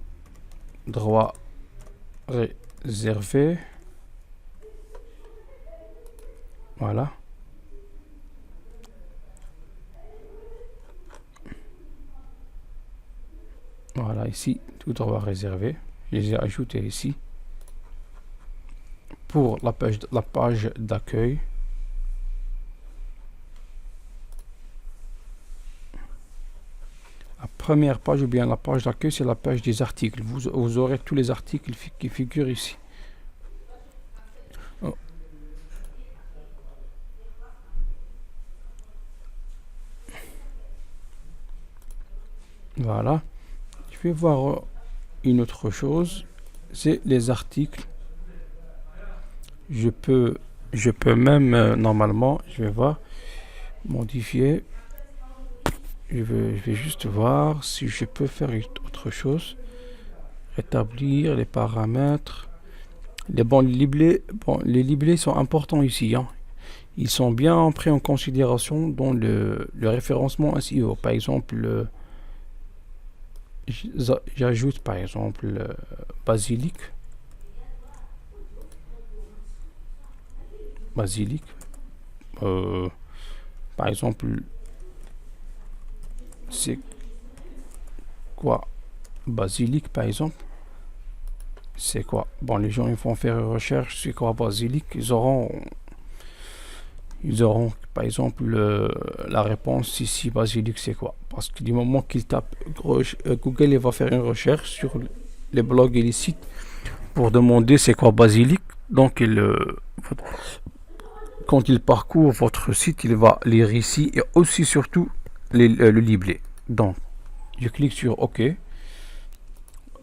droit réservé. Voilà. Voilà, ici, tout droit réservé. Je les ai ajoutés ici. Pour la page d'accueil, la première page ou bien la page d'accueil, c'est la page des articles. Vous aurez tous les articles qui figurent ici. Oh. Voilà. Je vais voir une autre chose, c'est les articles. Je peux même normalement, je vais voir, modifier. Je vais juste voir si je peux faire autre chose. Rétablir les paramètres. Les liblés sont importants ici, hein. Ils sont bien pris en considération dans le référencement SEO. Par exemple, j'ajoute par exemple basilic. Basilic. Par exemple, c'est quoi? Basilic par exemple. C'est quoi? Bon, les gens ils vont faire une recherche, c'est quoi basilic? Ils auront par exemple la réponse ici, basilic c'est quoi? Parce que du moment qu'ils tapent Google, il va faire une recherche sur les blogs et les sites pour demander c'est quoi basilic. Donc quand il parcourt votre site, il va lire ici et aussi surtout le libellé. Donc, je clique sur OK.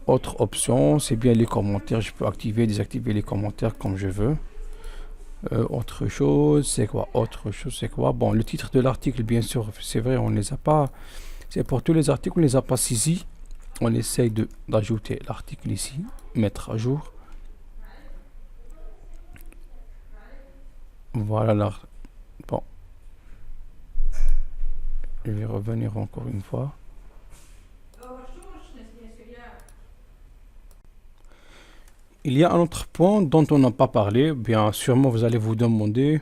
Autre option, c'est bien les commentaires. Je peux activer, désactiver les commentaires comme je veux. Autre chose, c'est quoi? Autre chose, c'est quoi? Bon, le titre de l'article, bien sûr, c'est vrai, on ne les a pas. C'est pour tous les articles, on ne les a pas saisis. On essaye d'ajouter l'article ici, mettre à jour. Voilà là. Bon. Je vais revenir encore une fois. Il y a un autre point dont on n'a pas parlé. Bien sûrement, vous allez vous demander.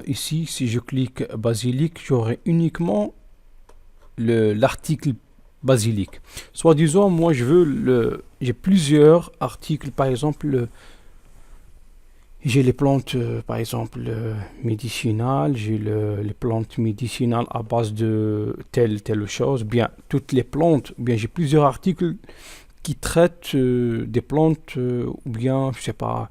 Ici, si je clique basilic, j'aurai uniquement l'article basilic. Soit disant, moi, j'ai plusieurs articles. Par exemple, j'ai les plantes, par exemple, médicinales. J'ai les plantes médicinales à base de telle chose. Bien, toutes les plantes. Bien, j'ai plusieurs articles qui traitent des plantes ou bien, je sais pas,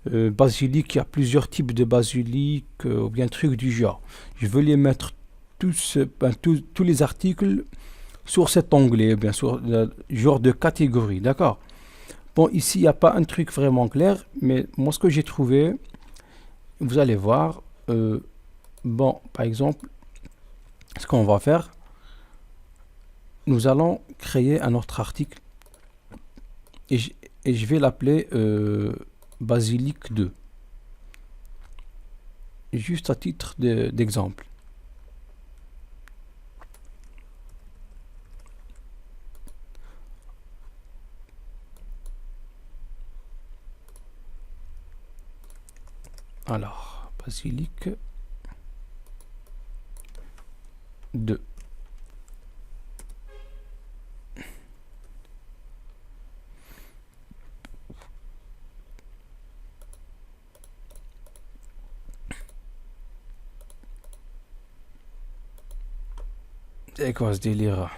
basilic. Il y a plusieurs types de basilic ou bien trucs du genre. Je veux les mettre tous les articles sur cet onglet, bien sûr, genre de catégorie, d'accord? Bon, ici, il n'y a pas un truc vraiment clair, mais moi, ce que j'ai trouvé, vous allez voir, bon, par exemple, ce qu'on va faire, nous allons créer un autre article et je vais l'appeler basilic 2, juste à titre d'exemple. Alors, basilic 2. C'est quoi ce délire?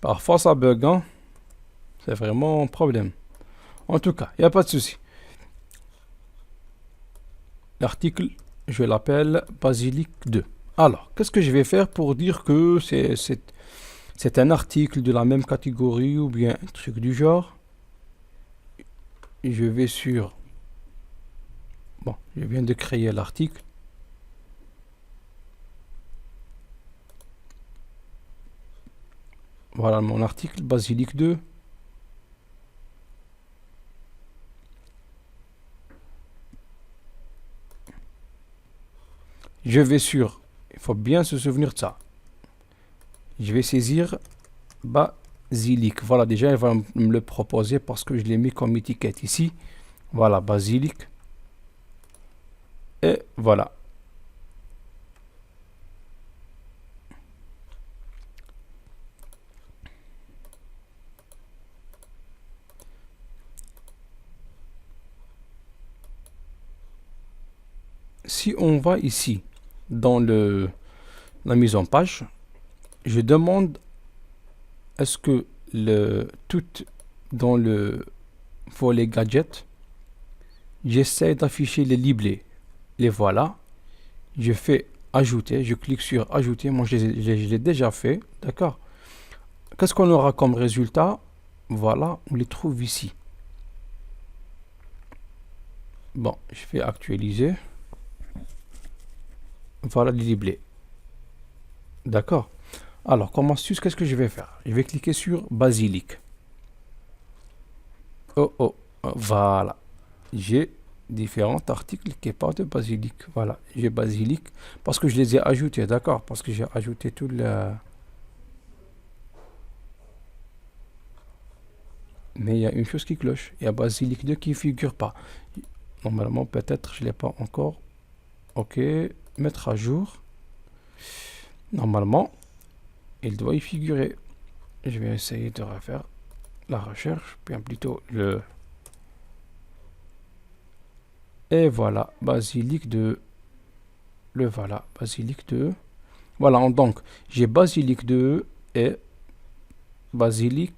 Parfois ça bug, hein? C'est vraiment un problème. En tout cas, il n'y a pas de souci. L'article, je l'appelle basilic 2. Alors, qu'est-ce que je vais faire pour dire que c'est un article de la même catégorie ou bien un truc du genre? Je vais sur... Bon, je viens de créer l'article. Voilà mon article, basilic 2. Je vais sur... Il faut bien se souvenir de ça. Je vais saisir basilic. Voilà, déjà, elle va me le proposer parce que je l'ai mis comme étiquette ici. Voilà, basilic. Et voilà. Si on va ici dans la mise en page, je demande est-ce que tout dans le volet gadget, j'essaie d'afficher les liblés. Les voilà. Je fais ajouter. Je clique sur ajouter. Moi, je l'ai déjà fait. D'accord. Qu'est-ce qu'on aura comme résultat? Voilà, on les trouve ici. Bon, je vais actualiser. Voilà les liblés. D'accord. Alors, comme astuce, qu'est-ce que je vais faire? Je vais cliquer sur basilic. Oh, voilà. J'ai différents articles qui parlent de basilic. Voilà, j'ai basilic parce que je les ai ajoutés, d'accord? Parce que j'ai ajouté tout le... Mais il y a une chose qui cloche. Il y a basilic 2 qui ne figure pas. Normalement, peut-être je ne l'ai pas encore. Ok, mettre à jour. Normalement, il doit y figurer. Je vais essayer de refaire la recherche, bien plutôt le... Et voilà, basilic 2. Le voilà, basilic 2. Voilà, donc j'ai basilic 2 et basilic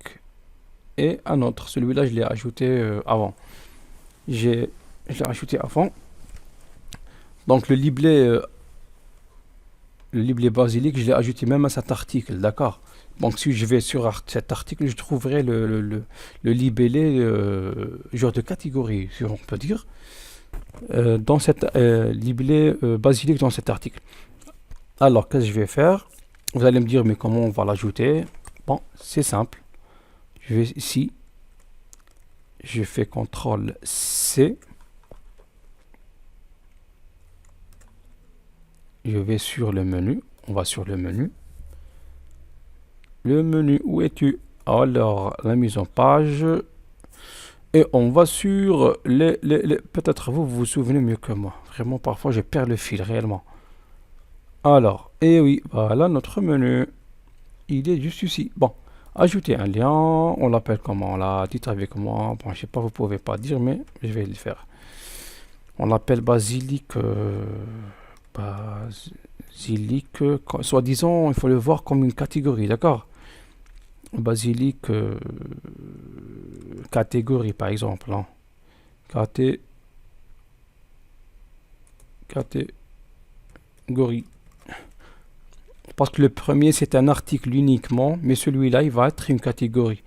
et un autre. Celui-là, je l'ai ajouté avant. Je l'ai ajouté avant. Donc le libellé basilic, je l'ai ajouté même à cet article, d'accord? Donc si je vais sur cet article, je trouverai le libellé genre de catégorie, si on peut dire, dans cette libellé basilic dans cet article. Alors, qu'est-ce que je vais faire? Vous allez me dire, mais comment on va l'ajouter? Bon, c'est simple. Je vais ici, je fais CTRL C. Je vais sur le menu. On va sur le menu. Le menu, où es-tu? Alors, la mise en page. Et on va sur peut-être vous vous souvenez mieux que moi. Vraiment, parfois, je perds le fil réellement. Alors, et oui, voilà notre menu. Il est juste ici. Bon, ajouter un lien. On l'appelle comment? Là, dites avec moi. Bon, je sais pas, vous pouvez pas dire, mais je vais le faire. On l'appelle basilic. Basilic. Soi-disant, il faut le voir comme une catégorie, d'accord? Basilic. Catégorie, par exemple. Hein. Catégorie. Parce que le premier, c'est un article uniquement, mais celui-là, il va être une catégorie.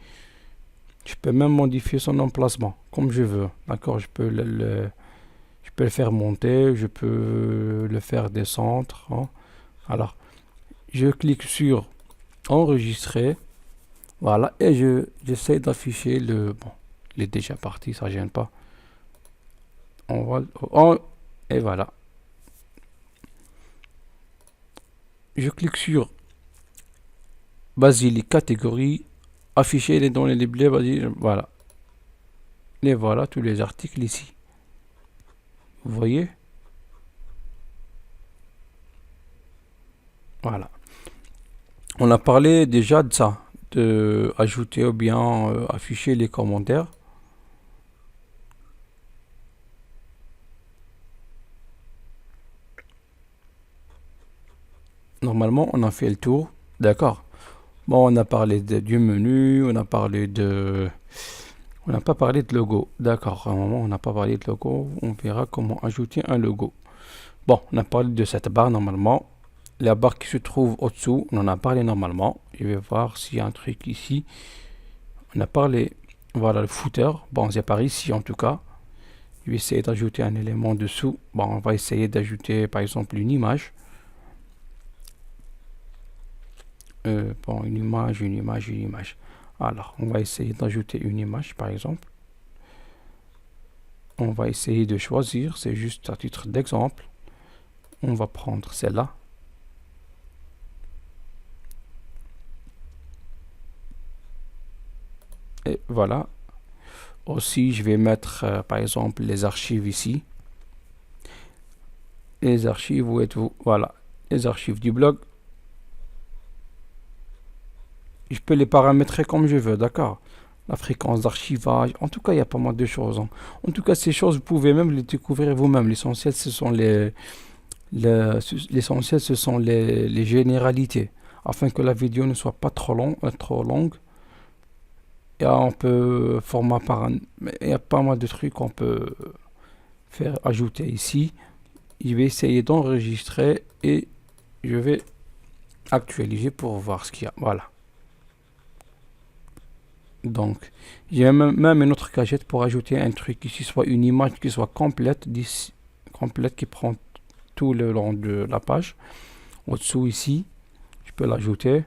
Je peux même modifier son emplacement, comme je veux. D'accord, je peux le faire monter, je peux le faire descendre. Hein. Alors, je clique sur enregistrer. Voilà, et j'essaie d'afficher le... Bon, il est déjà parti, ça ne gêne pas. Et voilà. Je clique sur basilic catégorie, afficher les données liblées, voilà. Et voilà tous les articles ici. Vous voyez? Voilà. On a parlé déjà de ça, de ajouter ou bien afficher les commentaires. Normalement, on a fait le tour. D'accord. Bon, on a parlé du menu, on a parlé de... On n'a pas parlé de logo. D'accord, à un moment, on n'a pas parlé de logo. On verra comment ajouter un logo. Bon, on a parlé de cette barre normalement. La barre qui se trouve au-dessous, on en a parlé normalement. Je vais voir s'il y a un truc ici. On a parlé, voilà le footer. Bon, c'est par ici en tout cas. Je vais essayer d'ajouter un élément dessous. Bon, on va essayer d'ajouter par exemple une image. Bon, une image. Alors, on va essayer d'ajouter une image par exemple. On va essayer de choisir, c'est juste à titre d'exemple. On va prendre celle-là. et voilà. Aussi, je vais mettre par exemple les archives ici. Les archives, où êtes-vous? Voilà, les archives du blog. Je peux les paramétrer comme je veux, d'accord? La fréquence d'archivage, en tout cas, il y a pas mal de choses, hein. En tout cas, ces choses, vous pouvez même les découvrir vous-même. L'essentiel, ce sont l'essentiel, ce sont les généralités, afin que la vidéo ne soit pas trop longue. Et on peut format par un, il y a pas mal de trucs qu'on peut faire ajouter ici. Je vais essayer d'enregistrer et je vais actualiser pour voir ce qu'il y a. Voilà. Donc, j'ai même une autre cagette pour ajouter un truc ici, soit une image qui soit complète, complète qui prend tout le long de la page. Au-dessous ici, je peux l'ajouter.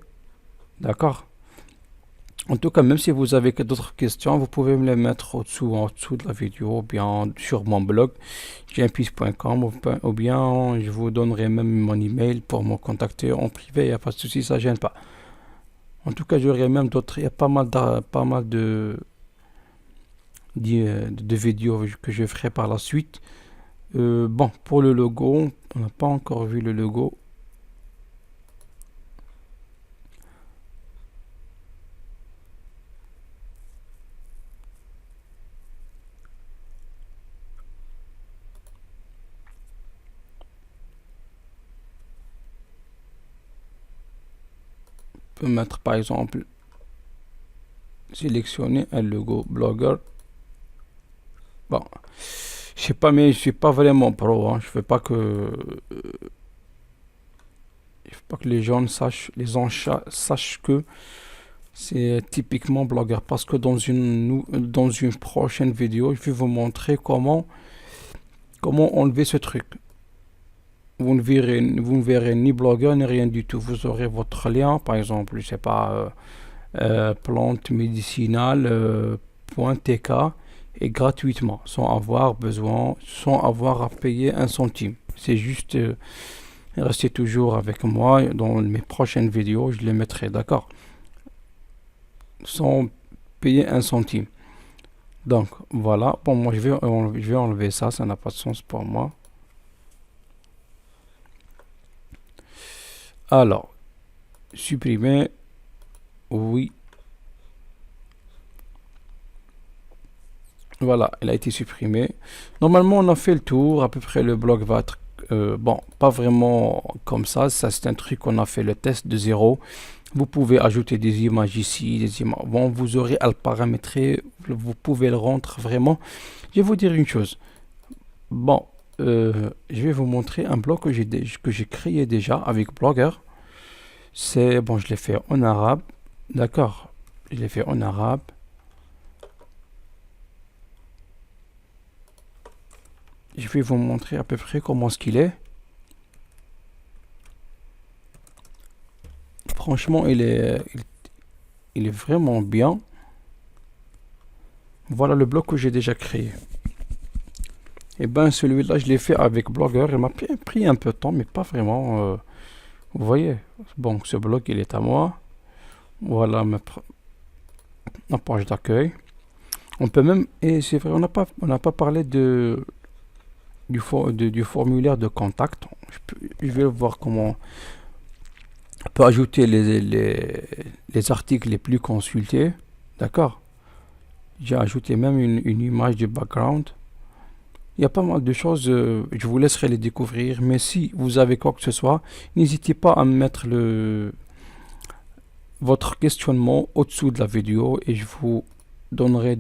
D'accord. En tout cas, même si vous avez d'autres questions, vous pouvez me les mettre en dessous de la vidéo, ou bien sur mon blog, jmpis.com, ou bien je vous donnerai même mon email pour me contacter en privé, il n'y a pas de souci, ça gêne pas. En tout cas, j'aurai même d'autres, il y a pas mal de vidéos que je ferai par la suite. Bon, pour le logo, on n'a pas encore vu le logo. On peut mettre par exemple, sélectionner un logo blogueur. Bon, je sais pas, mais je suis pas vraiment pro, hein. Je veux pas que les gens sachent, sachent que c'est typiquement blogueur, parce que dans une prochaine vidéo, je vais vous montrer comment enlever ce truc. Vous ne verrez ni blogueur ni rien du tout. Vous aurez votre lien, par exemple, je sais pas, plante médicinale .tk, et gratuitement, sans avoir à payer un centime. C'est juste restez toujours avec moi. Dans mes prochaines vidéos, je les mettrai, d'accord, sans payer un centime. Donc voilà, bon, moi je vais enlever ça, ça n'a pas de sens pour moi. Alors, supprimer, oui. Voilà, il a été supprimé. Normalement, on a fait le tour. À peu près, le blog va être bon, pas vraiment comme ça. Ça, c'est un truc qu'on a fait le test de zéro. Vous pouvez ajouter des images ici, des images. Bon, vous aurez à le paramétrer. Vous pouvez le rendre vraiment. Je vais vous dire une chose. Bon, je vais vous montrer un blog que j'ai créé déjà avec Blogger. C'est bon, je l'ai fait en arabe. D'accord, je l'ai fait en arabe. Je vais vous montrer à peu près comment ce qu'il est. Franchement, il est vraiment bien. Voilà le blog que j'ai déjà créé. Et ben celui-là, je l'ai fait avec Blogger. Il m'a pris un peu de temps, mais pas vraiment. Vous voyez. Bon, ce blog, il est à moi. Voilà ma page d'accueil. On peut même, et c'est vrai, on n'a pas parlé du formulaire de contact. Je vais voir comment on peut ajouter les articles les plus consultés. D'accord. J'ai ajouté même une image de background. Il y a pas mal de choses, je vous laisserai les découvrir. Mais si vous avez quoi que ce soit, n'hésitez pas à mettre votre questionnement au-dessous de la vidéo et je vous donnerai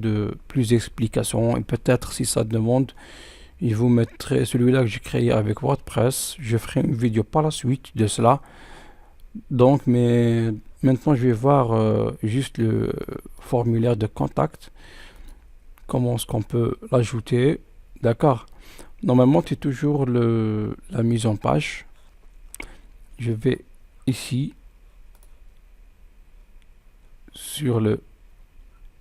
plus d'explications. Et peut-être si ça demande, je vous mettrai celui-là que j'ai créé avec WordPress. Je ferai une vidéo par la suite de cela. Donc, mais maintenant, je vais voir juste le formulaire de contact. Comment est-ce qu'on peut l'ajouter? D'accord. Normalement, c'est toujours la mise en page. Je vais ici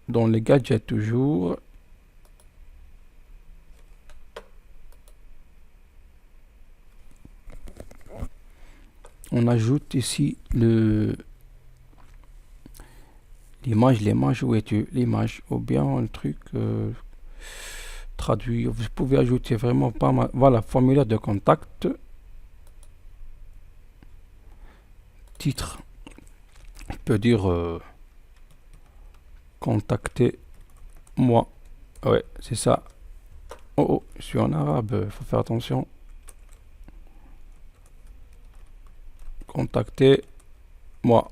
dans les gadgets toujours. On ajoute ici L'image, où es-tu? L'image, ou bien le truc traduit. Vous pouvez ajouter vraiment pas mal. Voilà, formulaire de contact. Titre, je peux dire contactez-moi. Ouais, c'est ça. Oh, oh, je suis en arabe, faut faire attention. Contactez-moi.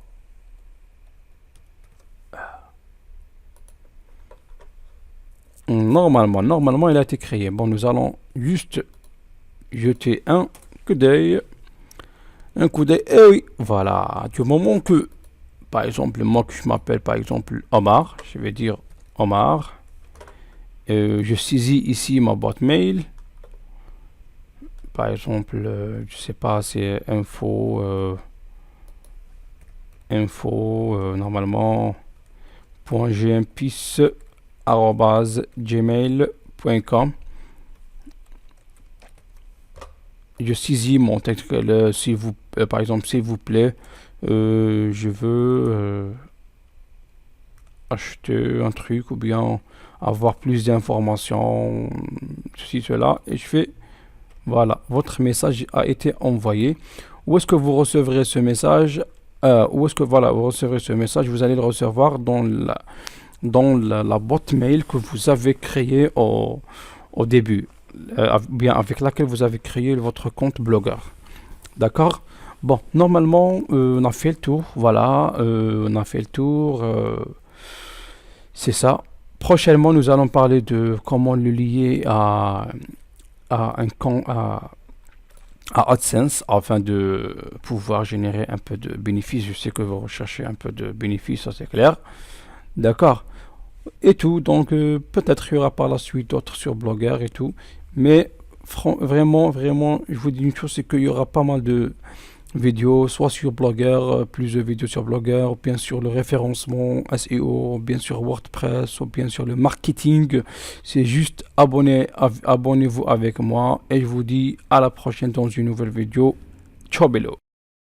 Normalement, il a été créé. Bon, nous allons juste jeter un coup d'œil. Un coup d'œil. Et oui, voilà. Du moment que, par exemple, moi que je m'appelle, par exemple, Omar, je vais dire Omar. Je saisis ici ma boîte mail. Par exemple, je sais pas, c'est info normalement .gmpis@gmail.com. Je saisis mon texte, par exemple, s'il vous plaît, je veux acheter un truc ou bien avoir plus d'informations, ceci, cela, et je fais, voilà, votre message a été envoyé. Où est-ce que vous recevrez ce message? Où est-ce que, voilà, vous recevrez ce message? Vous allez le recevoir dans la boîte mail que vous avez créée au début, bien avec laquelle vous avez créé votre compte blogueur. D'accord? Bon, normalement, on a fait le tour. Voilà, on a fait le tour. C'est ça. Prochainement, nous allons parler de comment le lier à un compte, à AdSense, afin de pouvoir générer un peu de bénéfices. Je sais que vous recherchez un peu de bénéfices, ça c'est clair. D'accord. Et tout, donc peut-être il y aura par la suite d'autres sur Blogger et tout. Mais vraiment, je vous dis une chose, c'est qu'il y aura pas mal de vidéos, soit sur Blogger, plus de vidéos sur Blogger, ou bien sur le référencement SEO, ou bien sur WordPress, ou bien sur le marketing. C'est juste abonnez-vous avec moi et je vous dis à la prochaine dans une nouvelle vidéo. Ciao bello.